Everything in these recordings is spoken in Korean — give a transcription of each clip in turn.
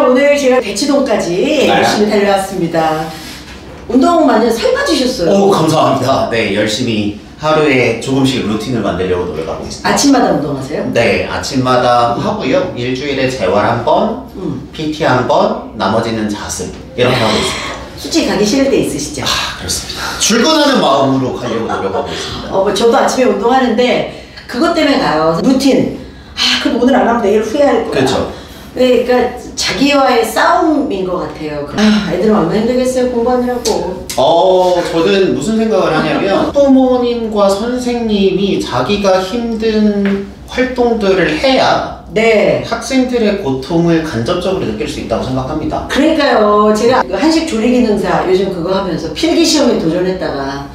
오늘 제가 대치동까지 열심히 달려왔습니다. 운동 완전 살 빠지셨어요. 오, 감사합니다. 네, 열심히 하루에 조금씩 루틴을 만들려고 노력하고 있습니다. 아침마다 운동하세요? 네, 아침마다 하고요. 일주일에 재활 한 번, PT 한 번, 나머지는 자습 이렇게 하고 있습니다. 솔직히 가기 싫을 때 있으시죠? 그렇습니다. 출근하는 마음으로 가려고 노력하고 있습니다. 저도 아침에 운동하는데 그것 때문에 가요. 루틴. 그럼 오늘 안 하면 내일 후회할 거야. 그렇죠. 네, 그러니까 자기와의 싸움인 것 같아요. 애들은 얼마나 힘들겠어요, 공부하느라고. 저는 무슨 생각을 하냐면 부모님과 선생님이 자기가 힘든 활동들을 해야 네. 학생들의 고통을 간접적으로 느낄 수 있다고 생각합니다. 그러니까요. 제가 한식 조리 기능사 요즘 그거 하면서 필기 시험에 도전했다가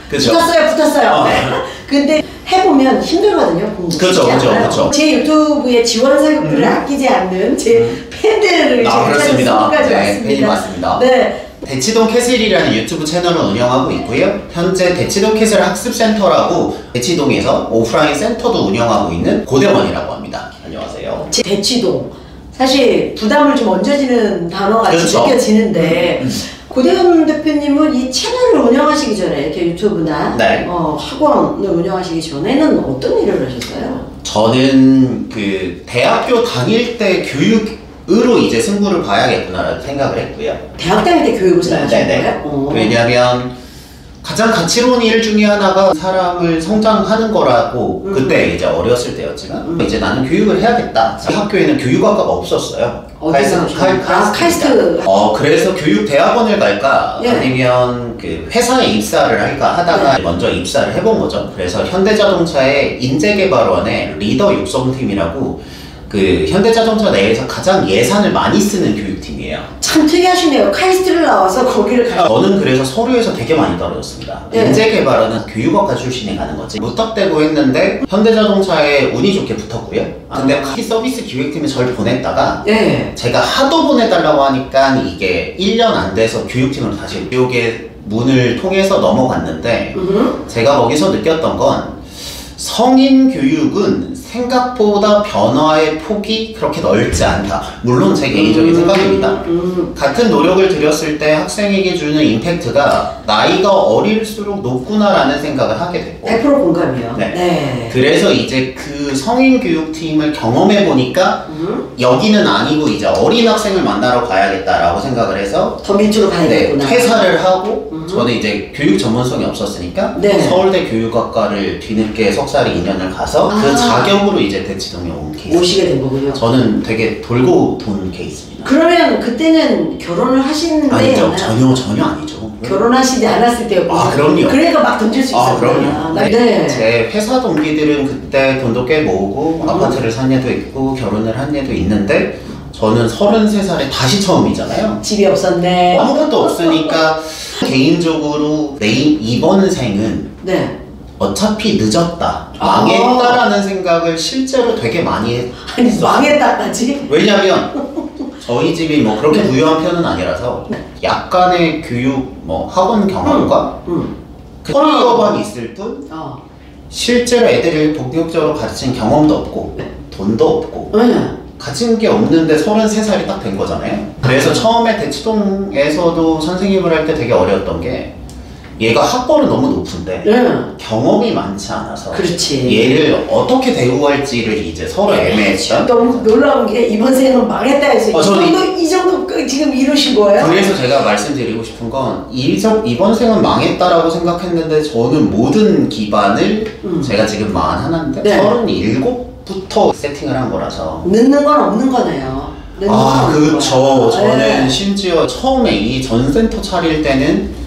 그쵸? 붙었어요. 네. 근데 해보면 힘들거든요, 공부. 그렇죠. 제 유튜브에 지원 사격들을 아끼지 않는 제 팬들을 그렇습니다. 찾아서 네, 팬이 맞습니다. 네. 대치동 캐슬이라는 유튜브 채널을 운영하고 있고요. 현재 대치동 캐슬 학습센터라고 대치동에서 오프라인 센터도 운영하고 있는 고대원이라고 합니다. 안녕하세요. 대치동. 사실 부담을 좀 얹어지는 단어가 그렇죠. 느껴지는데 고대원 대표님은 이 채널을 운영하시기 전에 이렇게 유튜브나 네. 학원을 운영하시기 전에는 어떤 일을 하셨어요? 저는 그 대학교 다닐 때 교육으로 이제 승부를 봐야겠구나라는 생각을 했고요. 대학 다닐 때 교육을 생각하신 거예요? 왜냐하면 가장 가치로운 일 중에 하나가 사람을 성장하는 거라고 그때 이제 어렸을 때였지만 이제 나는 교육을 해야겠다. 학교에는 교육학과가 없었어요. 카이스트. 그래서 교육대학원을 갈까 예. 아니면 그 회사에 입사를 할까 하다가 먼저 입사를 해본 거죠. 그래서 현대자동차의 인재개발원의 리더 육성팀이라고 그 현대자동차 내에서 가장 예산을 많이 쓰는 교육팀이에요. 참 특이하시네요. 카이스트를 나와서 거기를 가요. 저는 그래서 서류에서 되게 많이 떨어졌습니다. 네. 인재개발원은 교육학과 출신이 가는 거지. 무턱대고 했는데 현대자동차에 운이 좋게 붙었고요. 근데 서비스 기획팀에 저를 보냈다가 네. 제가 하도 보내달라고 하니까 이게 1년 안 돼서 교육팀으로 다시 교육의 문을 통해서 넘어갔는데 제가 거기서 느꼈던 건 성인 교육은 생각보다 변화의 폭이 그렇게 넓지 않다. 물론 제 개인적인 생각입니다. 같은 노력을 들였을 때 학생에게 주는 임팩트가 나이가 어릴수록 높구나라는 생각을 하게 됐고 100% 공감이요. 네. 그래서 이제 그 성인 교육팀을 경험해 보니까 여기는 아니고 이제 어린 학생을 만나러 가야겠다라고 생각을 해서 더 밑으로 가야겠구나. 퇴사를 하고 저는 이제 교육 전문성이 없었으니까 서울대 교육학과를 뒤늦게 석사를 2년을 가서 그 자격으로 이제 대치동에 온 케이스. 오시게 된 거군요. 저는 되게 돌고 돈 케이스입니다. 그러면 그때는 결혼을 하신 아니죠. 전혀 아니죠. 결혼하시지 않았을 때였고. 그럼요. 그러니까 막 던질 수 있었구나. 그럼요. 네. 제 회사 동기들은 그때 돈도 꽤 모으고 아파트를 산 애도 있고 결혼을 한 애도 있는데 저는 33살에 다시 처음이잖아요. 집이 없었네. 아무것도 없으니까 개인적으로 이번 생은 어차피 늦었다, 망했다라는 생각을 실제로 되게 많이 했어요. 아니 망했다까지? 왜냐면 저희 집이 뭐 그렇게 부유한 편은 아니라서 약간의 교육 학원 경험과 커리어만 있을 뿐 실제로 애들을 본격적으로 가르친 경험도 없고 돈도 없고 가진 게 없는데 33살이 딱 된 거잖아요. 그래서 처음에 대치동에서도 선생님을 할 때 되게 어려웠던 게 얘가 학벌은 너무 높은데 경험이 많지 않아서 얘를 어떻게 대우할지를 이제 서로 애매했던. 너무 놀라운 게 이번 생은 망했다 해서 이 정도 지금 이루신 거예요? 그래서 제가 말씀드리고 싶은 건 이번 생은 망했다라고 생각했는데 저는 모든 기반을 제가 지금 41인데 37부터 세팅을 한 거라서 늦는 건 없는 거네요. 그렇죠. 저는 심지어 처음에 이 전센터 차릴 때는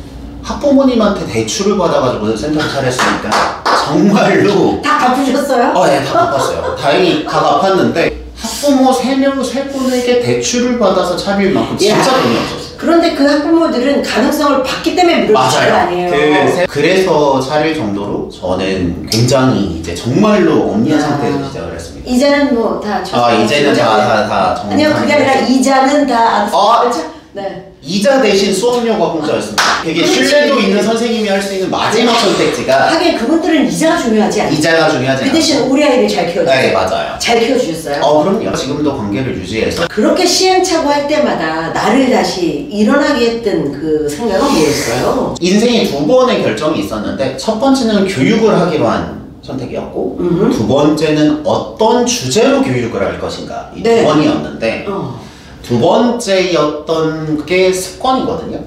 학부모님한테 대출을 받아가지고 센터를 차렸으니까 정말로 다 갚으셨어요? 네, 다 갚았어요. 다행히 다 갚았는데 학부모 3분에게 대출을 받아서 차릴 만큼 진짜 돈이 없었어요. 그런데 그 학부모들은 가능성을 봤기 때문에 밀어주신 거 아니에요? 그래서 차릴 정도로 저는 굉장히 이제 정말로 엄리한 상태에서 시작을 했습니다. 이제는 뭐 다 이제는 다 아니요, 그게 아니라 이자는 다 이자 대신 수업료가 공짜였습니다. 되게 그렇지. 신뢰도 있는 선생님이 할 수 있는 마지막 선택지가 하긴 그분들은 이자가 중요하지 않아요. 이자가 중요하지 그 대신 우리 아이를 잘 키워주세요. 네, 맞아요. 잘 키워주셨어요? 그럼요. 지금도 관계를 유지해서 그렇게 시행착오 할 때마다 나를 다시 일어나게 했던 그 생각은 뭐였어요? 인생에 두 번의 결정이 있었는데 첫 번째는 교육을 하기로 한 선택이었고 두 번째는 어떤 주제로 교육을 할 것인가 이 두 네. 번이었는데 두 번째였던 게 습관이거든요.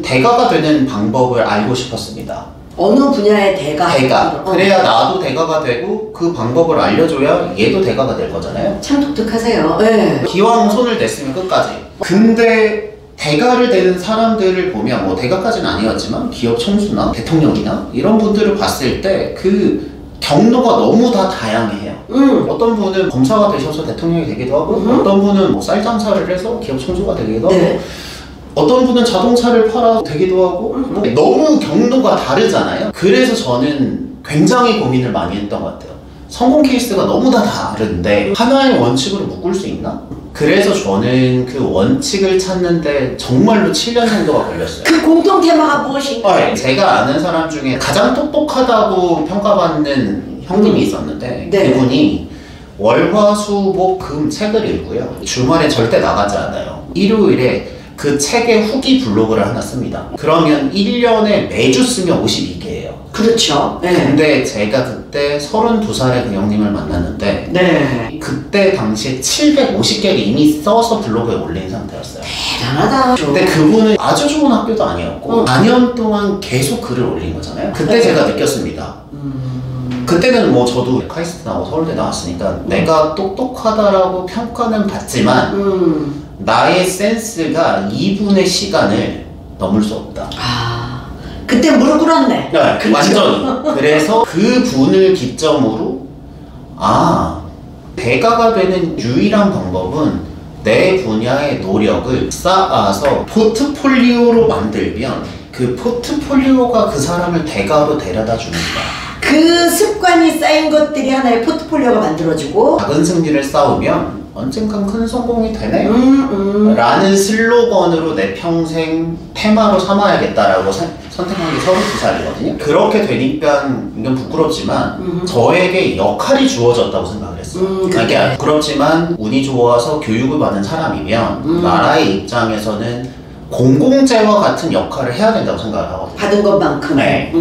대가가 되는 방법을 알고 싶었습니다. 어느 분야의 대가? 그래야 나도 대가가 되고 그 방법을 알려줘야 얘도 대가가 될 거잖아요. 참 독특하세요. 네. 기왕 손을 댔으면 끝까지. 근데 대가를 되는 사람들을 보면 뭐 대가까지는 아니었지만 기업 총수나 대통령이나 이런 분들을 봤을 때 그 경로가 너무 다 다양해요. 어떤 분은 검사가 되셔서 대통령이 되기도 하고 어떤 분은 뭐 쌀 장사를 해서 기업 총수가 되기도 하고 네. 어떤 분은 자동차를 팔아 되기도 하고 너무 경로가 다르잖아요. 그래서 저는 굉장히 고민을 많이 했던 것 같아요. 성공 케이스가 너무 다 다른데 하나의 원칙으로 묶을 수 있나? 그래서 저는 그 원칙을 찾는데 정말로 7년 정도가 걸렸어요. 그 공통 테마가 무엇인가요? 제가 아는 사람 중에 가장 똑똑하다고 평가받는 형님이 있었는데 네. 그분이 월화수목금 책을 읽고요. 주말에 절대 나가지 않아요. 일요일에 그 책의 후기 블로그를 하나 씁니다. 그러면 1년에 매주 쓰면 52개예요. 그렇죠. 네. 근데 제가 그때 32살의 그 형님을 만났는데 네. 그때 당시에 750개를 이미 써서 블로그에 올린 상태였어요. 대단하다. 근데 그분은 아주 좋은 학교도 아니었고 4년 동안 계속 글을 올린 거잖아요. 그때 제가 느꼈습니다. 그때는 뭐 저도 카이스트 나오고 서울대 나왔으니까 내가 똑똑하다라고 평가는 받지만 나의 센스가 2분의 시간을 넘을 수 없다. 그때 무릎 꿇었네. 네, 그렇죠. 완전히. 그래서 그 분을 기점으로 대가가 되는 유일한 방법은 내 분야의 노력을 쌓아서 포트폴리오로 만들면 그 포트폴리오가 그 사람을 대가로 데려다 줍니다. 그 습관이 쌓인 것들이 하나의 포트폴리오가 만들어지고 작은 승리를 쌓으면 언젠간 큰 성공이 되네 라는 슬로건으로 내 평생 테마로 삼아야겠다라고 선택한 게 32살이거든요. 그렇게 되니까 이건 부끄럽지만 저에게 역할이 주어졌다고 생각을 했어요. 그러니까 부끄럽지만 운이 좋아서 교육을 받은 사람이면 나라의 입장에서는 공공재와 같은 역할을 해야 된다고 생각을 하거든요. 받은 것만큼. 네.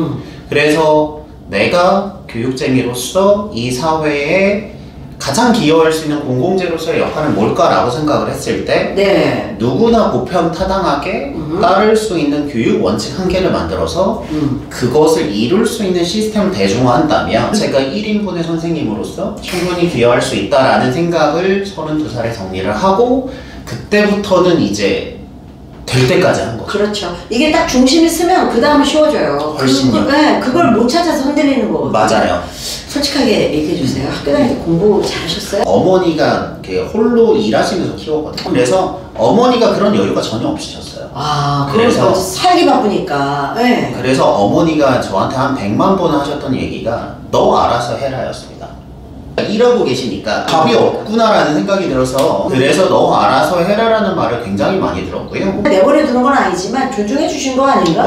그래서 내가 교육쟁이로서 이 사회에 가장 기여할 수 있는 공공재로서의 역할은 뭘까라고 생각을 했을 때 네. 누구나 보편타당하게 따를 수 있는 교육 원칙 한 개를 만들어서 그것을 이룰 수 있는 시스템을 대중화한다면 제가 1인분의 선생님으로서 충분히 기여할 수 있다라는 생각을 32살에 정리를 하고 그때부터는 이제 될 때까지 한 거죠. 그렇죠. 이게 딱 중심이 쓰면 그 다음은 쉬워져요. 훨씬요. 네, 그걸 못 찾아서 흔들리는 거거든요. 맞아요. 솔직하게 얘기해 주세요. 학교 다닐 때 공부 잘하셨어요? 어머니가 이렇게 홀로 일하시면서 키웠거든요. 그래서 어머니가 그런 여유가 전혀 없으셨어요. 그래서 살기 바쁘니까. 네. 그래서 어머니가 저한테 한 100만 번 하셨던 얘기가 너 알아서 해라였습니다. 일하고 계시니까 답이 없구나라는 생각이 들어서 그래서 너 알아서 해라라는 말을 굉장히 많이 들었고요. 내버려 두는 건 아니지만 존중해 주신 거 아닌가?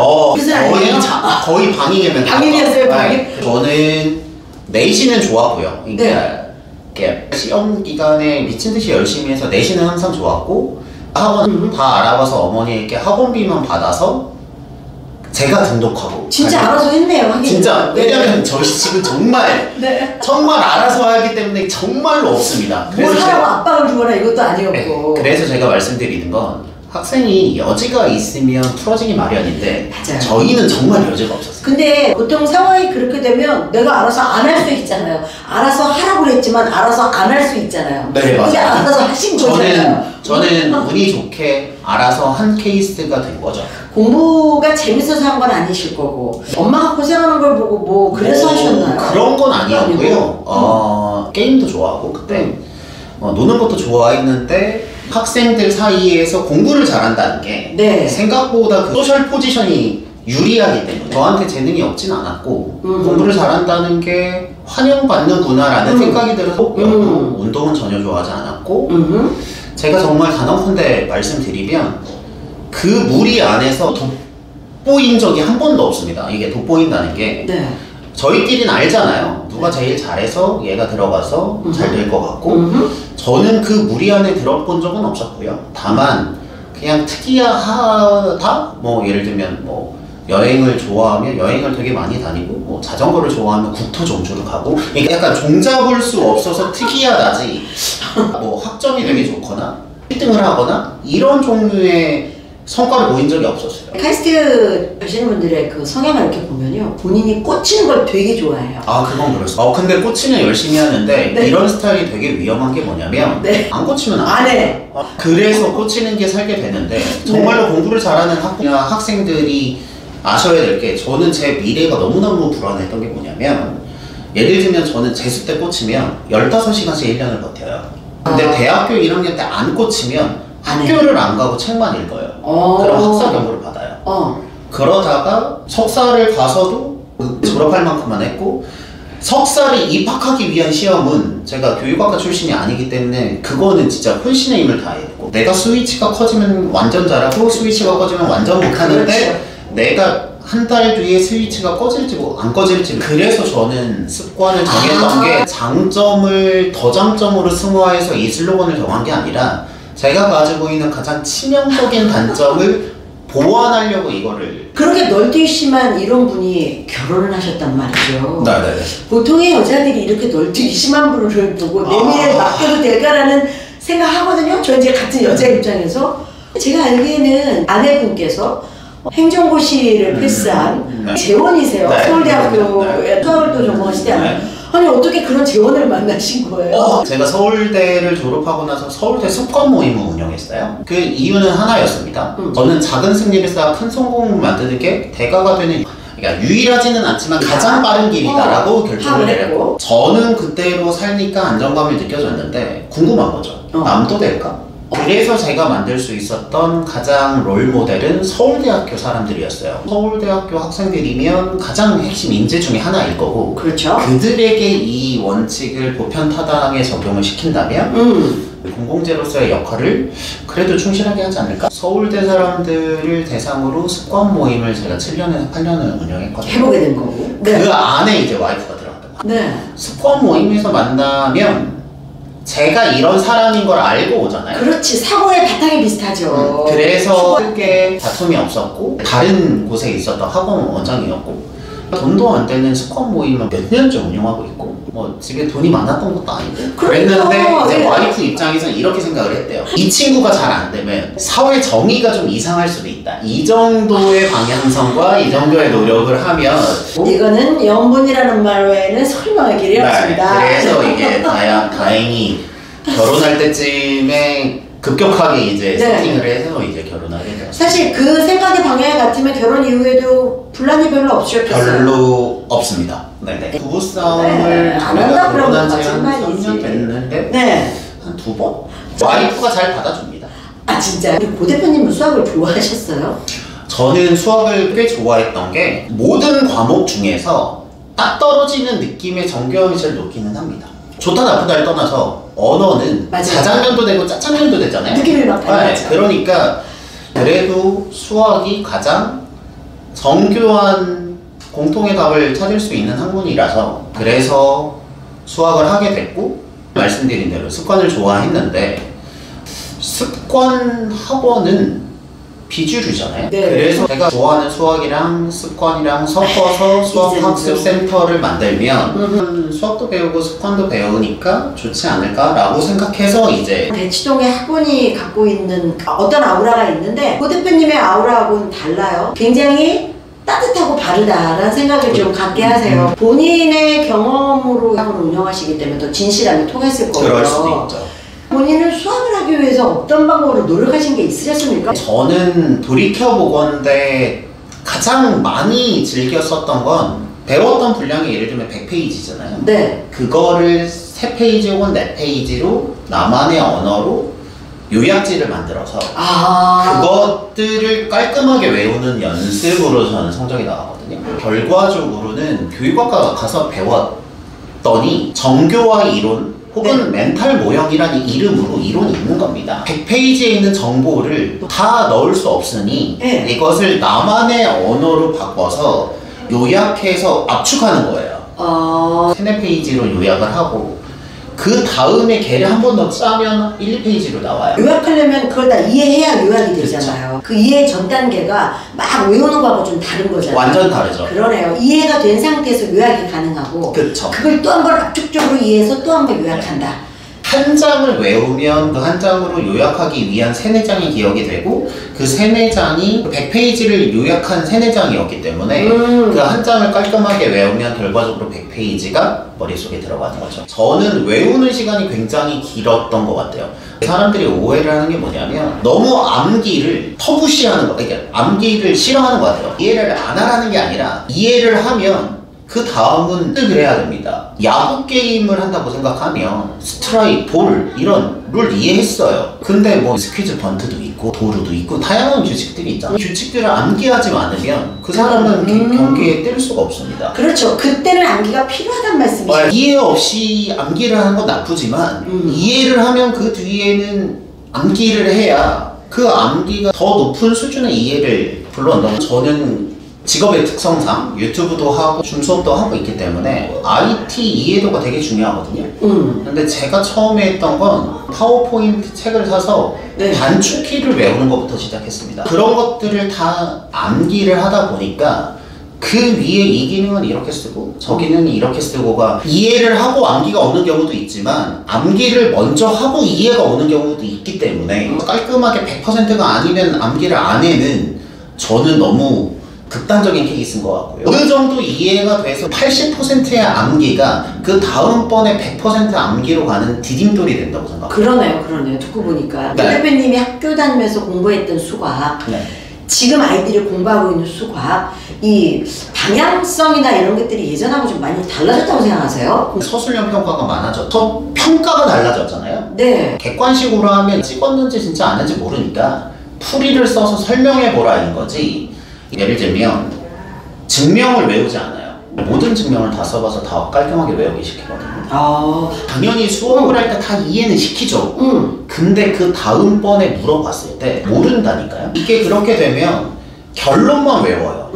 거의 방임이면 방임이었어요, 방임? 저는 내신은 좋았고요. 네. 이렇게 시험 기간에 미친 듯이 열심히 해서 내신은 항상 좋았고 학원 다 알아봐서 어머니에게 학원비만 받아서 제가 등록하고 진짜 알아서 했네요. 하긴. 진짜 왜냐면 저희 집은 정말 네. 정말 알아서 하기 때문에 정말로 없습니다. 뭘 하라고 압박을 주거나 이것도 아니었고. 그래서 제가 말씀드리는 건 학생이 여지가 있으면 풀어지기 마련인데 맞아요. 저희는 정말 여지가 없었어요. 근데 보통 상황이 그렇게 되면 내가 알아서 안 할 수 있잖아요. 알아서 하라고 그랬지만 알아서 안 할 수 있잖아요. 네, 맞아요. 근데 알아서 하신 거잖아요. 저는 운이 좋게 알아서 한 케이스가 된 거죠. 공부가 재밌어서 한 건 아니실 거고 엄마가 고생하는 걸 보고 뭐 그래서 하셨나요? 그런 건 아니었고요. 게임도 좋아하고 그때 노는 것도 좋아했는데 학생들 사이에서 공부를 잘한다는 게 네. 생각보다 그 소셜 포지션이 유리하기 때문에 저한테 재능이 없진 않았고 공부를 잘한다는 게 환영받는구나라는 생각이 들어서 운동은 전혀 좋아하지 않았고 제가 정말 단언컨대 말씀드리면 그 무리 안에서 돋보인 적이 한 번도 없습니다. 이게 돋보인다는 게 네. 저희끼리는 알잖아요. 누가 제일 잘해서 얘가 들어가서 잘 될 것 같고 저는 그 무리 안에 들어본 적은 없었고요. 다만 그냥 특이하다? 뭐 예를 들면 뭐 여행을 좋아하면 여행을 되게 많이 다니고 뭐 자전거를 좋아하면 국토종주를 가고 이게 약간 종잡을 수 없어서 특이하다지 뭐 학점이 되게 좋거나 1등을 하거나 이런 종류의 성과를 보인 적이 없었어요. 카이스트 하시는 분들의 그 성향을 이렇게 보면요, 본인이 꽂히는 걸 되게 좋아해요. 아, 그건 그랬어. 근데 꽂히면 열심히 하는데 네. 이런 스타일이 되게 위험한 게 뭐냐면 네. 안 꽂히면 안 해. 그래서 꽂히는 게 살게 되는데 정말로 공부를 잘하는 학생들이 아셔야 될 게 저는 제 미래가 너무너무 불안했던 게 뭐냐면 예를 들면 저는 재수 때 꽂히면 15시간씩 1년을 버텨요. 근데 대학교 1학년 때 안 꽂히면 학교를 안 가고 책만 읽어요. 그럼 학사 경고를 받아요. 그러다가 석사를 가서도 졸업할 만큼만 했고 석사를 입학하기 위한 시험은 제가 교육학과 출신이 아니기 때문에 그거는 진짜 혼신의 힘을 다했고 내가 스위치가 커지면 완전 잘하고 스위치가 꺼지면 완전 못하는데 그렇죠. 내가 한 달 뒤에 스위치가 꺼질지 뭐 안 꺼질지 그래서 저는 습관을 정했던 게 장점을 더 장점으로 승화해서 이 슬로건을 정한 게 아니라 제가 가지고 있는 가장 치명적인 단점을 보완하려고 이거를 그렇게 널뛰기심한 이런 분이 결혼을 하셨단 말이죠. 네네네. 보통의 여자들이 이렇게 널뛰기 심한 분을 보고 내 미래를 맡겨도 될까라는 생각하거든요. 저 이제 같은 여자 입장에서 제가 알기에는 아내분께서 행정고시를 패스한 재원이세요. 네. 서울대학교에 수학을 또 전공하시지 않아요? 네. 아니 어떻게 그런 재원을 만나신 거예요? 제가 서울대를 졸업하고 나서 서울대 습관 모임을 운영했어요. 그 이유는 하나였습니다. 저는 작은 승리를 쌓아 큰 성공을 만드는 게 대가가 되는 그러니까 유일하지는 않지만 가장 빠른 길이다라고 결정을 내렸고 저는 그때로 살니까 안정감이 느껴졌는데 궁금한 거죠. 남도 될까? 그래서 제가 만들 수 있었던 가장 롤 모델은 서울대학교 사람들이었어요. 서울대학교 학생들이면 가장 핵심 인재 중에 하나일 거고 그렇죠. 그들에게 이 원칙을 보편타당하게 적용을 시킨다면 공공재로서의 역할을 그래도 충실하게 하지 않을까? 서울대 사람들을 대상으로 습관 모임을 제가 7년에서 8년을 운영했거든요. 해보게 된 거고. 그 안에 이제 와이프가 들어갔던 거예요. 네. 습관 모임에서 만나면 제가 이런 사람인 걸 알고 오잖아요. 그렇지. 사고의 바탕이 비슷하죠. 그래서 크게 다툼이 없었고 다른 곳에 있었던 학원 원장이었고 돈도 안 되는 습관 모임을 몇 년째 운영하고 있고 뭐 집에 돈이 많았던 것도 아니고 그랬는데 이제 네. 와이프 입장에서는 이렇게 생각을 했대요. 이 친구가 잘 안 되면 사회 정의가 좀 이상할 수도 있다. 이 정도의 방향성과 이 정도의 노력을 하면 이거는 영분이라는 말 외에는 설명할 길이 없습니다. 그래서 이게 다행히 결혼할 때쯤에 급격하게 이제 세팅을 해서 이제 결혼하게 되었어요. 사실 그 생각의 방향이 같으면 결혼 이후에도 분란이 별로 없으셨겠어요? 별로 없습니다. 네네. 부부싸움을 안 한다 그러면 결혼한 지 한 거짓말이지. 3년 됐는데 네. 한 2번? 와이프가 잘 받아줍니다. 아 진짜? 우리 고 대표님은 수학을 좋아하셨어요? 저는 수학을 꽤 좋아했던 게 모든 과목 중에서 딱 떨어지는 느낌의 정교함이 제일 높기는 합니다. 좋다 나쁘다를 떠나서 언어는 맞아요. 자장면도 되고 짜장면도 되잖아요. 느낌이 막 달라져. 그러니까 그래도 수학이 가장 정교한 공통의 답을 찾을 수 있는 학문이라서 그래서 수학을 하게 됐고 말씀드린 대로 습관을 좋아했는데 습관 학원은 비주류잖아요. 네. 그래서 제가 좋아하는 수학이랑 습관이랑 섞어서 수학 학습 센터를 만들면 수학도 배우고 습관도 배우니까 좋지 않을까라고 생각해서 이제 대치동에 학원이 갖고 있는 어떤 아우라가 있는데 고 대표님의 아우라하고는 달라요. 굉장히 따뜻하고 바르다라는 생각을 좀 갖게 하세요. 본인의 경험으로 학원을 운영하시기 때문에 더 진실함이 통했을 거고요. 그럴 수도 있죠. 본인은 수학을 하기 위해서 어떤 방법으로 노력하신 게 있으셨습니까? 저는 돌이켜보건대 가장 많이 즐겼었던 건 배웠던 분량이 예를 들면 100페이지잖아요. 네. 그거를 3페이지 혹은 4페이지로 나만의 언어로 요약지를 만들어서 그것들을 깔끔하게 외우는 연습으로 저는 성적이 나왔거든요. 결과적으로는 교육학과 가서 배웠더니 정교와 이론 혹은 멘탈 모형이라는 이름으로 이론이 있는 겁니다. 100페이지에 있는 정보를 다 넣을 수 없으니 이것을 나만의 언어로 바꿔서 요약해서 압축하는 거예요. 3, 4페이지로 요약을 하고 그 다음에 걔를 한 번 더 짜면 1, 2페이지로 나와요. 요약하려면 그걸 다 이해해야 요약이 되잖아요. 그 이해 전 단계가 막 외우는 거하고 좀 다른 거잖아요. 완전 다르죠. 그러네요. 이해가 된 상태에서 요약이 가능하고 그쵸. 그걸 또 한 번 압축적으로 이해해서 또 한 번 요약한다. 한 장을 외우면 그 한 장으로 요약하기 위한 3, 4장이 기억이 되고 그 3, 4장이 100페이지를 요약한 3, 4장이었기 때문에 그 한 장을 깔끔하게 외우면 결과적으로 100페이지가 머릿속에 들어가는 거죠. 저는 외우는 시간이 굉장히 길었던 것 같아요. 사람들이 오해를 하는 게 뭐냐면 너무 암기를 터부시하는 거, 그러니까 암기를 싫어하는 것 같아요. 이해를 안 하라는 게 아니라 이해를 하면 그 다음은 획득을 해야 됩니다. 야구 게임을 한다고 생각하면 스트라이크, 볼 이런 룰 이해했어요. 근데 뭐 스퀴즈 번트도 있고 도루도 있고 다양한 규칙들이 있잖아요. 규칙들을 암기하지 않으면 그 사람은 경기에 뛸 수가 없습니다. 그렇죠. 그때는 암기가 필요하단 말씀이시죠. 이해 없이 암기를 하는 건 나쁘지만 이해를 하면 그 뒤에는 암기를 해야 그 암기가 더 높은 수준의 이해를 불러온다고. 저는 직업의 특성상 유튜브도 하고 줌 수업도 하고 있기 때문에 IT 이해도가 되게 중요하거든요. 근데 제가 처음에 했던 건 파워포인트 책을 사서 단축키를 외우는 것부터 시작했습니다. 그런 것들을 다 암기를 하다 보니까 그 위에 이 기능은 이렇게 쓰고 저 기능은 이렇게 쓰고가 이해를 하고 암기가 오는 경우도 있지만 암기를 먼저 하고 이해가 오는 경우도 있기 때문에 깔끔하게 100%가 아니면 암기를 안 해는 저는 너무 극단적인 케이스인 것 같고요. 어느 정도 이해가 돼서 80%의 암기가 그 다음번에 100% 암기로 가는 디딤돌이 된다고 생각합니다. 그러네요. 듣고 보니까 그 대표님이 학교 다니면서 공부했던 수학, 지금 아이들이 공부하고 있는 수학, 이 방향성이나 이런 것들이 예전하고 좀 많이 달라졌다고 생각하세요? 서술형 평가가 많아졌죠. 평가가 달라졌잖아요. 네. 객관식으로 하면 찍었는지 진짜 안 했는지 모르니까 풀이를 써서 설명해보라인 거지. 예를 들면 증명을 외우지 않아요. 모든 증명을 다 써봐서 다 깔끔하게 외우기 시키거든요. 당연히 수업을 할 때 다 이해는 시키죠. 근데 그 다음번에 물어봤을 때 모른다니까요. 이게 그렇게 되면 결론만 외워요.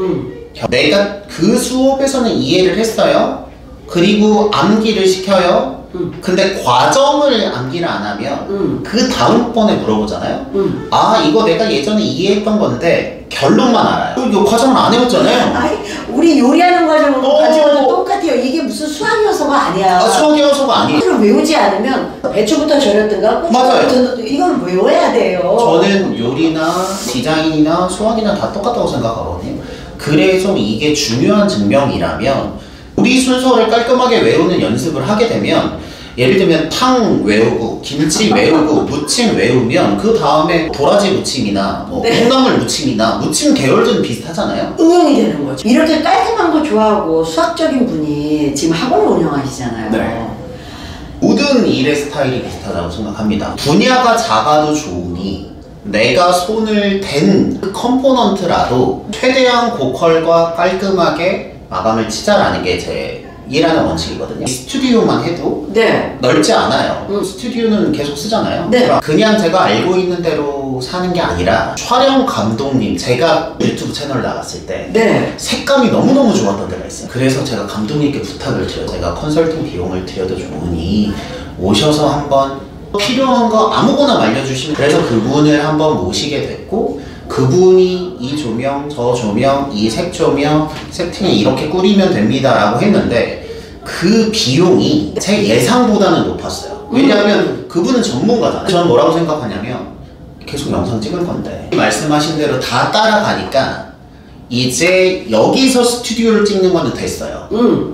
내가 그 수업에서는 이해를 했어요. 그리고 암기를 시켜요. 근데 과정을 암기를 안 하면 그 다음번에 물어보잖아요. 아, 이거 내가 예전에 이해했던 건데 결론만 알아요. 이 과정을 안 해봤잖아요. 아니, 우리 요리하는 과정도 똑같아요. 이게 무슨 수학 요소가 아니야. 수학 요소가 아니에요. 이걸 외우지 않으면 배추부터 절였든가 맞아요. 이걸 외워야 돼요. 저는 요리나 디자인이나 수학이나 다 똑같다고 생각하거든요. 그래서 이게 중요한 증명이라면 우리 순서를 깔끔하게 외우는 연습을 하게 되면 예를 들면 탕 외우고 김치 외우고 무침 외우면 그 다음에 도라지 무침이나 뭐 콩나물 무침이나 무침 계열들은 비슷하잖아요. 응용이 되는 거죠. 이렇게 깔끔한 거 좋아하고 수학적인 분이 지금 학원을 운영하시잖아요. 모든 일의 스타일이 비슷하다고 생각합니다. 분야가 작아도 좋으니 내가 손을 댄 그 컴포넌트라도 최대한 고퀄과 깔끔하게 마감을 치자라는 게 제 일하는 원칙이거든요. 스튜디오만 해도 넓지 않아요. 스튜디오는 계속 쓰잖아요. 그냥 제가 알고 있는 대로 사는 게 아니라 촬영 감독님, 제가 유튜브 채널 나갔을 때 색감이 너무너무 좋았던 데가 있어요. 그래서 제가 감독님께 부탁을 드려요. 제가 컨설팅 비용을 드려도 좋으니 오셔서 한번 필요한 거 아무거나 말려주시면, 그래서 그분을 한번 모시게 됐고 그분이 이 조명, 저 조명, 이 색 조명 세팅을 이렇게 꾸리면 됩니다 라고 했는데 그 비용이 제 예상보다는 높았어요. 왜냐하면 그분은 전문가잖아요. 저는 뭐라고 생각하냐면 계속 영상 찍을 건데 말씀하신 대로 다 따라가니까 이제 여기서 스튜디오를 찍는 거는 됐어요.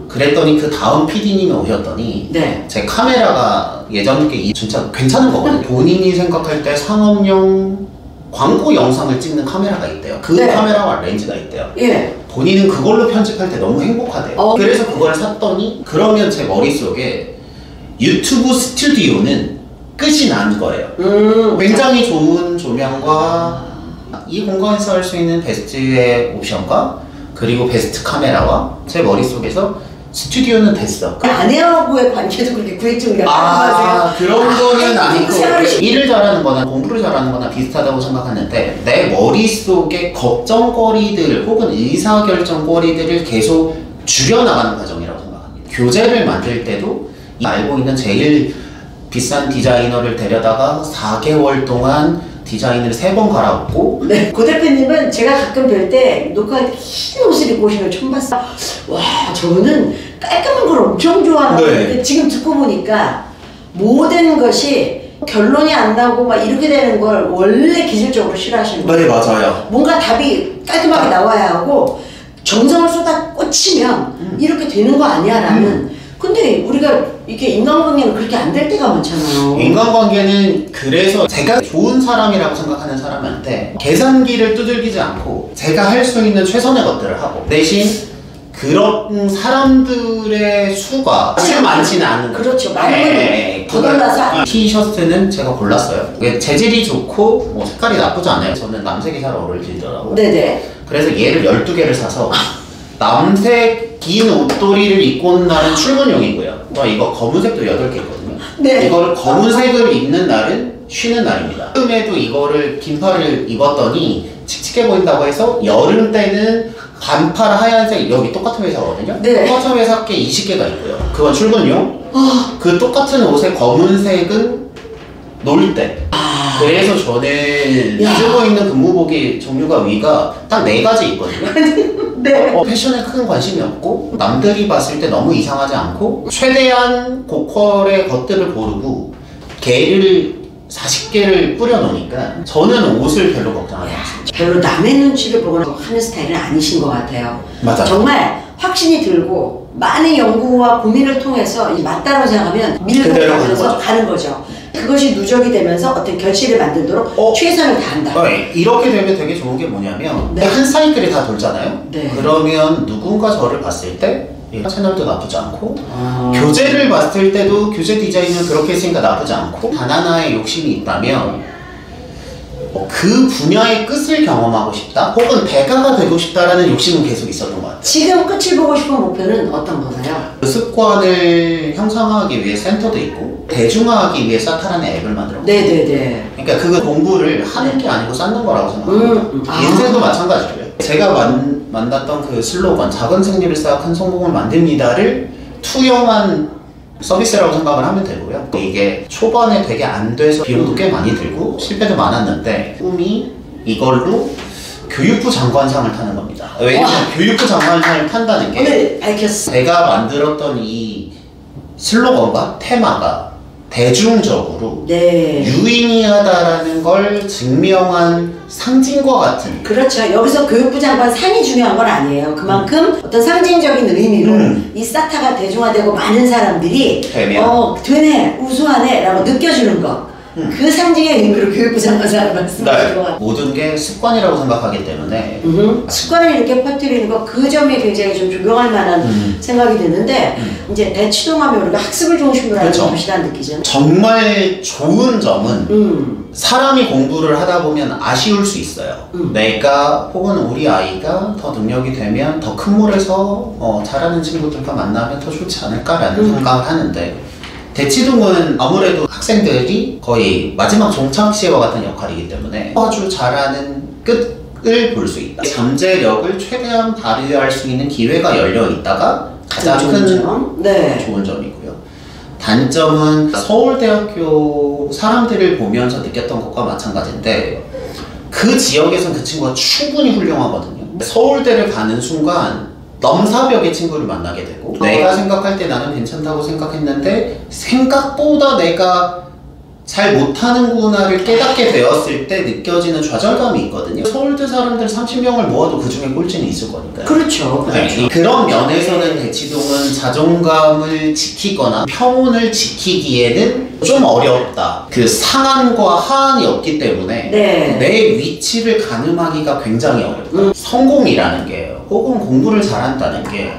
그랬더니 그 다음 PD님이 오셨더니 제 카메라가 예전에 진짜 괜찮은 거거든요. 본인이 생각할 때 상업용 광고 영상을 찍는 카메라가 있대요. 그 카메라와 렌즈가 있대요. 본인은 그걸로 편집할 때 너무 행복하대요. 그래서 그걸 샀더니 그러면 제 머릿속에 유튜브 스튜디오는 끝이 난 거예요. 굉장히 좋은 조명과 이 공간에서 할 수 있는 베스트의 옵션과 그리고 베스트 카메라와 제 머릿속에서 스튜디오는 됐어. 그 아내하고의 관계도 그렇게 구획적이라고 아, 그런 거는 아니고 생활을 일을 잘하는 거나 공부를 잘하는 거나 비슷하다고 생각하는데 내 머릿속에 걱정거리들 혹은 의사결정거리들을 계속 줄여나가는 과정이라고 생각합니다. 교재를 만들 때도 알고 있는 제일 비싼 디자이너를 데려다가 4개월 동안 디자인을 3번 갈아엎고. 네, 고 대표님은 제가 가끔 뵐 때 녹화할 때 흰 옷을 입고 오시는 걸 처음 봤어요. 와, 저는 깔끔한 걸 엄청 좋아하는데 네. 지금 듣고 보니까 모든 것이 결론이 안 나고 막 이렇게 되는 걸 원래 기술적으로 싫어하시는 거예요. 네, 맞아요. 뭔가 답이 깔끔하게 나와야 하고 정성을 쏟아 꽂히면 이렇게 되는 거 아니야 라는. 근데 우리가 이렇게 인간관계는 그렇게 안 될 때가 많잖아요. 인간관계는 그래서 제가 좋은 사람이라고 생각하는 사람한테 계산기를 두들기지 않고 제가 할 수 있는 최선의 것들을 하고 대신 그런 사람들의 수가 사실 많지는 않은 거죠. 그렇죠. 많으면 더달라서. 티셔츠는 제가 골랐어요. 이게 재질이 좋고 뭐 색깔이 나쁘지 않아요. 저는 남색이 잘 어울리더라고요. 네네. 그래서 얘를 12개를 사서 남색 긴 옷도리를 입고 온 날은 출근용이고요. 이거 검은색도 8개 있거든요. 네. 이거를 검은색을 입는 날은 쉬는 날입니다. 여름에도 이거를 긴팔을 입었더니 칙칙해 보인다고 해서 여름 때는 반팔 하얀색 여기 똑같은 회사거든요. 네. 똑같은 회사 게 20개가 있고요. 그건 출근용. 그 똑같은 옷의 검은색은 놀 때. 그래서 저는 야. 쓰고 있는 근무복이 종류가 위가 딱 4가지 있거든요. 네. 패션에 큰 관심이 없고 남들이 봤을 때 너무 이상하지 않고 최대한 고퀄의 것들을 고르고 개를 40개를 뿌려놓으니까 저는 옷을 별로 걱정하지 않습니다. 별로 남의 눈치를 보거나 하는 스타일은 아니신 것 같아요. 맞아요. 정말 확신이 들고 많은 연구와 고민을 통해서 맞다고 생각하면 밀고 그대로 가면서 가는 거죠. 그것이 누적이 되면서 어떤 결실을 만들도록 최선을 다한다. 이렇게 되면 되게 좋은 게 뭐냐면 네. 한 사이클이 다 돌잖아요. 네. 그러면 누군가 저를 봤을 때 채널도 나쁘지 않고 교재를 봤을 때도 교재 디자인은 그렇게 했으니까 나쁘지 않고 단 하나의 욕심이 있다면 그 분야의 끝을 경험하고 싶다 혹은 대가가 되고 싶다라는 욕심은 계속 있었던 것 같아요. 지금 끝을 보고 싶은 목표는 어떤 거나요? 그 습관을 형성하기 위해 센터도 있고 대중화하기 위해 사타라는 앱을 만들었고 네네네. 그러니까 그거 공부를 하는 게 아니고 쌓는 거라고 생각합니다. 인생도 마찬가지고요. 제가 만났던 그 슬로건 작은 승리를 쌓아 큰 성공을 만듭니다를 투영한 서비스라고 생각을 하면 되고요. 이게 초반에 되게 안 돼서 비용도 꽤 많이 들고 실패도 많았는데 꿈이 이걸로 교육부 장관상을 타는 겁니다. 왜냐면 교육부 장관상을 탄다는 게 오늘 밝혔어. 제가 만들었던 이 슬로건과 테마가 대중적으로 유의미하다라는 걸 증명한 상징과 같은. 그렇죠. 여기서 교육부 장관 상이 중요한 건 아니에요. 그만큼 어떤 상징적인 의미로 이 사타가 대중화되고 많은 사람들이 되네, 우수하네 라고 느껴주는 것. 그 상징의 의미로 교육부 장관상을 말씀하신 것 같아요. 모든 게 습관이라고 생각하기 때문에 습관을 이렇게 퍼뜨리는 거 그 점이 굉장히 좀 조명할 만한 생각이 드는데 이제 대치동하면 우리가 학습을 중심으로 하는 도시라는 느끼잖아요. 정말 좋은 점은 사람이 공부를 하다 보면 아쉬울 수 있어요. 내가 혹은 우리 아이가 더 능력이 되면 더 큰 몰에서 잘하는 친구들과 만나면 더 좋지 않을까라는 생각을 하는데 대치동은 아무래도 학생들이 거의 마지막 종착지와 같은 역할이기 때문에 아주 잘하는 끝을 볼 수 있다. 잠재력을 최대한 발휘할 수 있는 기회가 열려 있다가 가장 큰 좋은 점이고요. 단점은 서울대학교 사람들을 보면서 느꼈던 것과 마찬가지인데 그 지역에선 그 친구가 충분히 훌륭하거든요. 서울대를 가는 순간 넘사벽의 친구를 만나게 되고 내가 생각할 때 나는 괜찮다고 생각했는데 생각보다 내가 잘 못하는구나를 깨닫게 되었을 때 느껴지는 좌절감이 있거든요. 서울대 사람들 30명을 모아도 그 중에 꼴찌는 있을 거니까요. 그렇죠. 그런 면에서는 대치동은 자존감을 지키거나 평온을 지키기에는 좀 어렵다. 그 상한과 하한이 없기 때문에 내 위치를 가늠하기가 굉장히 어렵다. 성공이라는 게 혹은 공부를 잘한다는 게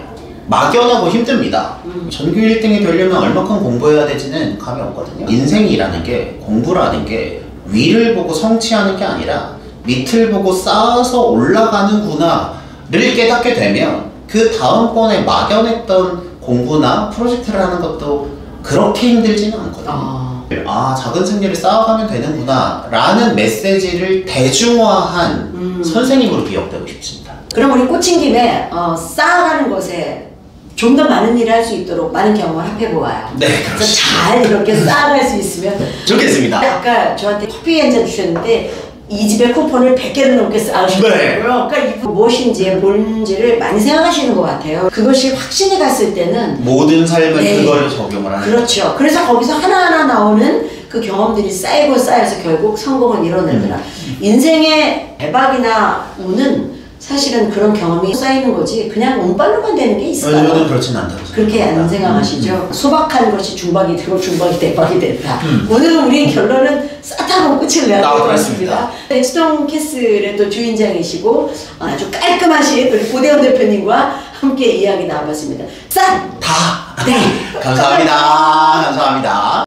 막연하고 힘듭니다. 전교 1등이 되려면 얼마큼 공부해야 되지는 감이 없거든요. 인생이라는 게 공부라는 게 위를 보고 성취하는 게 아니라 밑을 보고 쌓아서 올라가는구나를 깨닫게 되면 그 다음번에 막연했던 공부나 프로젝트를 하는 것도 그렇게 힘들지는 않거든요. 작은 승리를 쌓아가면 되는구나 라는 메시지를 대중화한 선생님으로 기억되고 싶습니다. 그럼 우리 꽂힌 김에 쌓아가는 것에 좀 더 많은 일을 할 수 있도록 많은 경험을 합해보아요. 네, 그래서 잘 이렇게 쌓아갈 수 있으면 좋겠습니다. 아까 저한테 커피 한 잔 주셨는데 이 집에 쿠폰을 100개를 넘게 쌓으셨더라고요. 네. 그러니까 이분 무엇인지 뭔지를 많이 생각하시는 것 같아요. 그것이 확신이 갔을 때는 모든 삶을 네. 그거를 적용을 하는 그렇죠. 그래서 거기서 하나하나 나오는 그 경험들이 쌓이고 쌓여서 결국 성공을 이뤄내더라. 인생의 대박이나 운은 사실은 그런 경험이 쌓이는 거지 그냥 운빨로만 되는 게 있을까요? 저는 그렇진 않다고 그렇게 안 생각하시죠? 소박한 것이 중박이 되고 중박이 대박이 됐다. 오늘 우리 결론은 쌓다고 끝을 내야 될 것 같습니다. 엑스톤 캐슬의 또 주인장이시고 아주 깔끔하신 우리 고대원 대표님과 함께 이야기 나눠봤습니다. 싹! 다! 네! 감사합니다. 감사합니다.